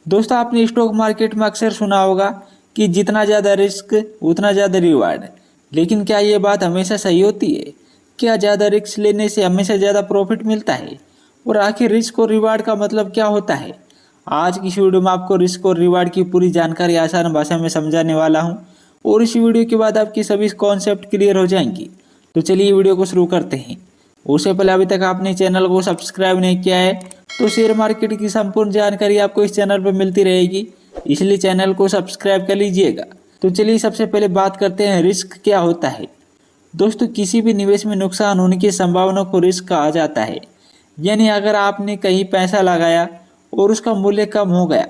दोस्तों आपने stock market में अक्सर सुना होगा कि जितना ज़्यादा रिस्क उतना ज़्यादा रिवार्ड। लेकिन क्या ये बात हमेशा सही होती है? क्या ज़्यादा रिस्क लेने से हमेशा ज़्यादा प्रॉफिट मिलता है? और आखिर रिस्क और रिवार्ड का मतलब क्या होता है? आज की इस वीडियो में आपको रिस्क और रिवार्ड की पूरी जानकारी आसान भाषा में समझाने वाला हूँ और इस वीडियो के बाद आपकी सभी कॉन्सेप्ट क्लियर हो जाएंगी। तो चलिए वीडियो को शुरू करते हैं। उससे पहले अभी तक आपने चैनल को सब्सक्राइब नहीं किया है तो शेयर मार्केट की संपूर्ण जानकारी आपको इस चैनल पर मिलती रहेगी, इसलिए चैनल को सब्सक्राइब कर लीजिएगा। तो चलिए सबसे पहले बात करते हैं रिस्क क्या होता है। दोस्तों किसी भी निवेश में नुकसान होने की संभावना को रिस्क कहा जाता है। यानी अगर आपने कहीं पैसा लगाया और उसका मूल्य कम हो गया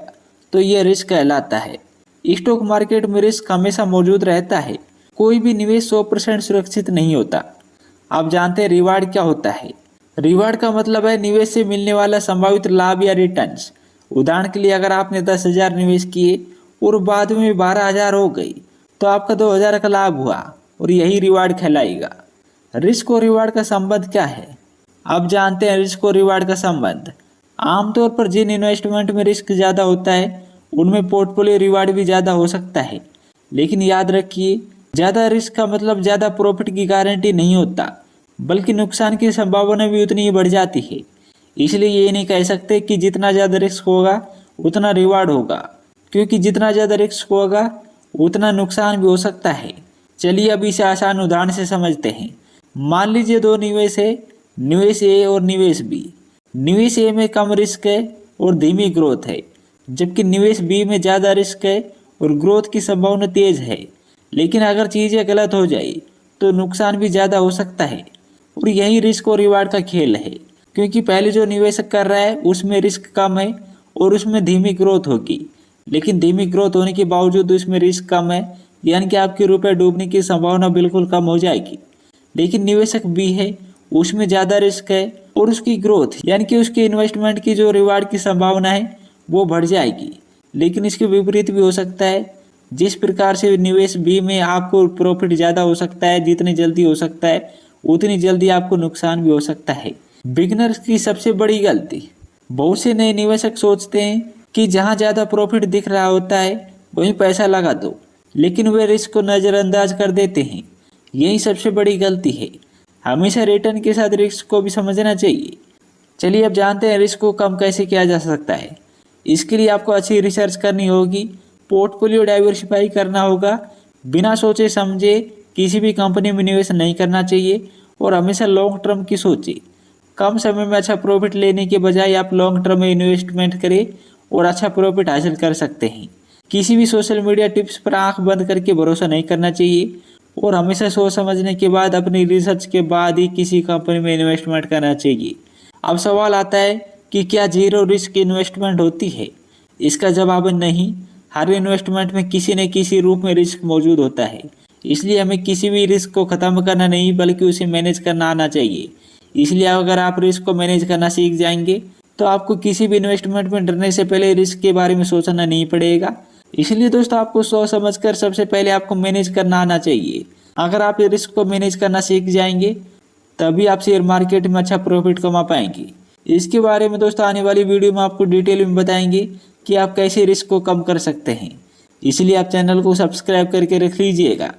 तो यह रिस्क कहलाता है। स्टॉक मार्केट में रिस्क हमेशा मौजूद रहता है। कोई भी निवेश 100% सुरक्षित नहीं होता। आप जानते हैं रिवार्ड क्या होता है? रिवार्ड का मतलब है निवेश से मिलने वाला संभावित लाभ या रिटर्न्स। उदाहरण के लिए अगर आपने 10,000 निवेश किए और बाद में 12,000 हो गई तो आपका 2,000 का लाभ हुआ और यही रिवार्ड कहलाएगा। रिस्क और रिवार्ड का संबंध क्या है? आप जानते हैं रिस्क और रिवार्ड का संबंध। आमतौर पर जिन इन्वेस्टमेंट में रिस्क ज़्यादा होता है उनमें पोर्टफोलियो रिवार्ड भी ज़्यादा हो सकता है। लेकिन याद रखिए, ज़्यादा रिस्क का मतलब ज़्यादा प्रॉफिट की गारंटी नहीं होता, बल्कि नुकसान की संभावना भी उतनी ही बढ़ जाती है। इसलिए ये नहीं कह सकते कि जितना ज़्यादा रिस्क होगा उतना रिवार्ड होगा, क्योंकि जितना ज़्यादा रिस्क होगा उतना नुकसान भी हो सकता है। चलिए अब इसे आसान उदाहरण से समझते हैं। मान लीजिए दो निवेश है, निवेश ए और निवेश बी। निवेश ए में कम रिस्क है और धीमी ग्रोथ है, जबकि निवेश बी में ज़्यादा रिस्क है और ग्रोथ की संभावना तेज है। लेकिन अगर चीज़ें गलत हो जाए तो नुकसान भी ज़्यादा हो सकता है। और यही रिस्क और रिवार्ड का खेल है, क्योंकि पहले जो निवेशक कर रहा है उसमें रिस्क कम है और उसमें धीमी ग्रोथ होगी। लेकिन धीमी ग्रोथ होने के बावजूद उसमें रिस्क कम है, यानी कि आपके रुपए डूबने की संभावना बिल्कुल कम हो जाएगी। लेकिन निवेशक बी है, उसमें ज़्यादा रिस्क है और उसकी ग्रोथ यानी कि उसकी इन्वेस्टमेंट की जो रिवार्ड की संभावना है वो बढ़ जाएगी। लेकिन इसके विपरीत भी हो सकता है। जिस प्रकार से निवेश बी में आपको प्रॉफिट ज़्यादा हो सकता है, जितनी जल्दी हो सकता है उतनी जल्दी आपको नुकसान भी हो सकता है। बिगनर्स की सबसे बड़ी गलती। बहुत से नए निवेशक सोचते हैं कि जहां ज़्यादा प्रॉफिट दिख रहा होता है वहीं पैसा लगा दो, लेकिन वे रिस्क को नज़रअंदाज कर देते हैं। यही सबसे बड़ी गलती है। हमेशा रिटर्न के साथ रिस्क को भी समझना चाहिए। चलिए अब जानते हैं रिस्क को कम कैसे किया जा सकता है। इसके लिए आपको अच्छी रिसर्च करनी होगी, पोर्टफोलियो डाइवर्सिफाई करना होगा, बिना सोचे समझे किसी भी कंपनी में निवेश नहीं करना चाहिए और हमेशा लॉन्ग टर्म की सोचें। कम समय में अच्छा प्रॉफिट लेने के बजाय आप लॉन्ग टर्म में इन्वेस्टमेंट करें और अच्छा प्रॉफिट हासिल कर सकते हैं। किसी भी सोशल मीडिया टिप्स पर आंख बंद करके भरोसा नहीं करना चाहिए और हमेशा सोच समझने के बाद अपनी रिसर्च के बाद ही किसी कंपनी में इन्वेस्टमेंट करना चाहिए। अब सवाल आता है कि क्या जीरो रिस्क इन्वेस्टमेंट होती है? इसका जवाब नहीं। हर इन्वेस्टमेंट में किसी न किसी रूप में रिस्क मौजूद होता है। इसलिए हमें किसी भी रिस्क को ख़त्म करना नहीं बल्कि उसे मैनेज करना आना चाहिए। इसलिए अगर आप रिस्क को मैनेज करना सीख जाएंगे तो आपको किसी भी इन्वेस्टमेंट में डरने से पहले रिस्क के बारे में सोचना नहीं पड़ेगा। इसलिए दोस्तों आपको सोच समझकर सबसे पहले आपको मैनेज करना आना चाहिए। अगर आप रिस्क को मैनेज करना सीख जाएंगे तभी आप शेयर मार्केट में अच्छा प्रॉफिट कमा पाएंगे। इसके बारे में दोस्तों आने वाली वीडियो में आपको डिटेल में बताएंगे कि आप कैसे रिस्क को कम कर सकते हैं। इसलिए आप चैनल को सब्सक्राइब करके रख लीजिएगा।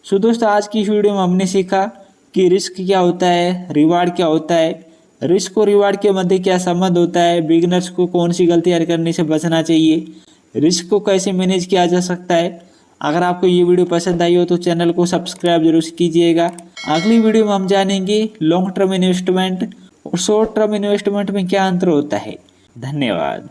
सो दोस्तों आज की वीडियो में हमने सीखा कि रिस्क क्या होता है, रिवार्ड क्या होता है, रिस्क और रिवार्ड के मध्य क्या संबंध होता है, बिगिनर्स को कौन सी गलतियां करने से बचना चाहिए, रिस्क को कैसे मैनेज किया जा सकता है। अगर आपको ये वीडियो पसंद आई हो तो चैनल को सब्सक्राइब जरूर कीजिएगा। अगली वीडियो में हम जानेंगे लॉन्ग टर्म इन्वेस्टमेंट और शॉर्ट टर्म इन्वेस्टमेंट में क्या अंतर होता है। धन्यवाद।